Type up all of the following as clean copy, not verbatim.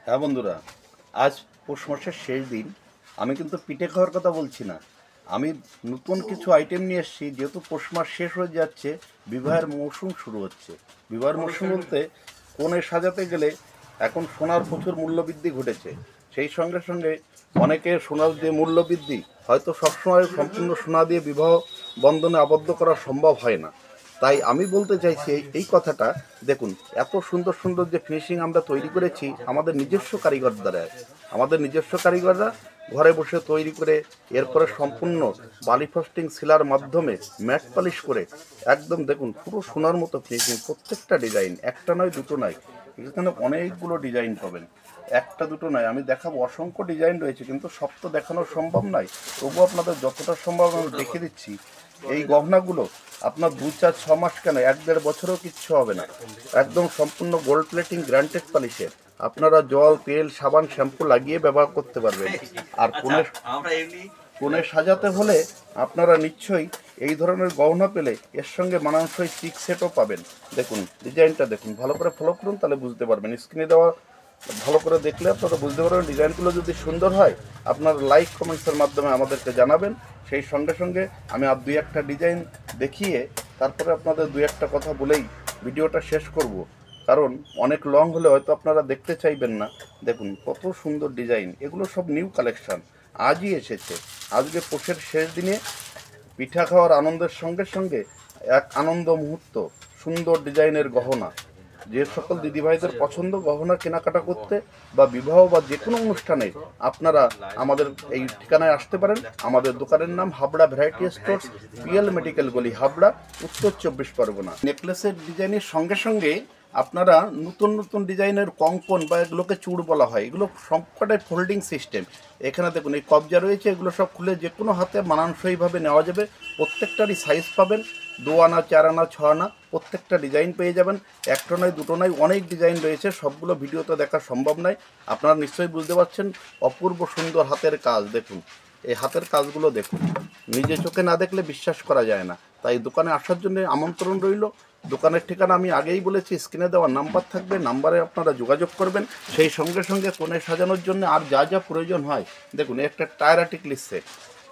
হ্যাঁ বন্ধুরা, আজ পৌষ মাসের শেষ দিন। আমি কিন্তু পিঠে খাওয়ার কথা বলছি না। আমি নতুন কিছু আইটেম নিয়ে এসেছি। যেহেতু পৌষ মাস শেষ হয়ে যাচ্ছে, বিবাহের মৌসুম শুরু হচ্ছে। বিবাহের মৌসুম বলতে কনে সাজাতে গেলে এখন সোনার প্রচুর মূল্যবৃদ্ধি ঘটেছে। সেই সঙ্গে সঙ্গে অনেকে সোনার যে মূল্যবৃদ্ধি, হয়তো সবসময় সম্পূর্ণ সোনা দিয়ে বিবাহ বন্ধনে আবদ্ধ করা সম্ভব হয় না। তাই আমি বলতে চাইছি এই কথাটা, দেখুন এত সুন্দর সুন্দর যে ফিনিশিং আমরা তৈরি করেছি আমাদের নিজস্ব কারিগর দ্বারা। আমাদের নিজস্ব কারিগররা ঘরে বসে তৈরি করে এরপরে সম্পূর্ণ বালি ফ্রস্টিং শিলার মাধ্যমে ম্যাট পালিশ করে একদম দেখুন পুরো সোনার মতো ফিনিশিং। প্রত্যেকটা ডিজাইন একটা নয় দুটো নয়, এখানে অনেকগুলো ডিজাইন পাবেন। একটা দুটো নয়, আমি দেখাবো অসংখ্য ডিজাইন রয়েছে, কিন্তু সব তো দেখানো সম্ভব নয়। তবু আপনাদের যতটা সম্ভব আমি দেখিয়ে দিচ্ছি। এই গহনাগুলো আপনার 2 4 6 মাস কেন 1 1.5 বছরও কিচ্ছু হবে না। একদম সম্পূর্ণ গোল্ড প্লেটিং গ্রান্টেড পলিশের। আপনারা জল তেল সাবান শ্যাম্পু লাগিয়ে ব্যবহার করতে পারবেন। আর কোণে সাজাতে হলে আপনারা নিশ্চয়ই এই ধরনের গহনা পেলে এর সঙ্গে মানানসই চিক সেটও পাবেন। দেখুন ডিজাইনটা দেখুন, ভালো করে ফলো করুন, তাহলে বুঝতে পারবেন। স্ক্রিনে দেওয়া ভালো করে দেখলে আপনারা বুঝতে পারবেন। ডিজাইনগুলো যদি সুন্দর হয় আপনার লাইক কমেন্টসের মাধ্যমে আমাদেরকে জানাবেন। সেই সঙ্গে সঙ্গে আমি আর 2 1টা ডিজাইন দেখিয়ে তারপরে আপনাদের 2 1টা কথা বলেই ভিডিওটা শেষ করব, কারণ অনেক লং হলে হয়তো আপনারা দেখতে চাইবেন না। দেখুন কত সুন্দর ডিজাইন, এগুলো সব নিউ কালেকশান, আজই এসেছে। আজকে পৌষের শেষ দিনে পিঠা খাওয়ার আনন্দের সঙ্গে সঙ্গে এক আনন্দ মুহূর্ত। সুন্দর ডিজাইনের গহনা, যে সকল দিদিভাইদের পছন্দ গহনা কেনাকাটা করতে বা বিবাহ বা যে কোনো অনুষ্ঠানে আপনারা আমাদের এই ঠিকানায় আসতে পারেন। আমাদের দোকানের নাম Habra variety stores, PL medical গলি, হাবড়া, উত্তর 24 পরগনা। নেকলেসের ডিজাইনের সঙ্গে সঙ্গে আপনারা নতুন নতুন ডিজাইনের কঙ্কন বা এগুলোকে চূড় বলা হয়, এগুলো সবকটাই ফোল্ডিং সিস্টেম। এখানে দেখুন এই কবজা রয়েছে, এগুলো সব খুলে যে কোনো হাতে মানানসইভাবে নেওয়া যাবে। প্রত্যেকটারই সাইজ পাবেন 2 আনা 4 আনা 6 আনা, প্রত্যেকটা ডিজাইন পেয়ে যাবেন। একটা নয় দুটো নয়, অনেক ডিজাইন রয়েছে, সবগুলো ভিডিওতে দেখা সম্ভব নয়। আপনারা নিশ্চয়ই বুঝতে পারছেন। অপূর্ব সুন্দর হাতের কাজ দেখুন, এই হাতের কাজগুলো দেখুন, নিজে চোখে না দেখলে বিশ্বাস করা যায় না। তাই দোকানে আসার জন্য আমন্ত্রণ রইল। দোকানের ঠিকানা আমি আগেই বলেছি, স্ক্রিনে দেওয়া নাম্বার থাকবে, নাম্বারে আপনারা যোগাযোগ করবেন। সেই সঙ্গে সঙ্গে কোণে সাজানোর জন্য আর যা যা প্রয়োজন হয়, দেখুন একটা টায়রা টিকলি সেট।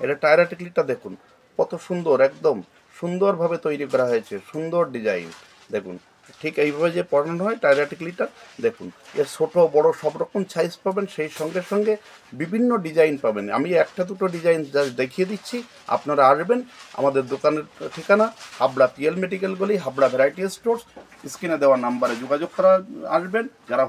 এটা টায়রা টিকলিটা দেখুন কত সুন্দর, একদম সুন্দরভাবে তৈরি করা হয়েছে, সুন্দর ডিজাইন। দেখুন ঠিক এইভাবে যে পড়ানো হয় টায়রা টিকলিটা, দেখুন এর ছোটো বড় সব রকম সাইজ পাবেন। সেই সঙ্গে সঙ্গে বিভিন্ন ডিজাইন পাবেন। আমি একটা দুটো ডিজাইন জাস্ট দেখিয়ে দিচ্ছি, আপনারা আসবেন। আমাদের দোকানের ঠিকানা হাবড়া পিএল মেডিকেল গলি, হাবড়া ভ্যারাইটি স্টোর্স। স্ক্রিনে দেওয়া নাম্বারে যোগাযোগ করা আসবেন। যারা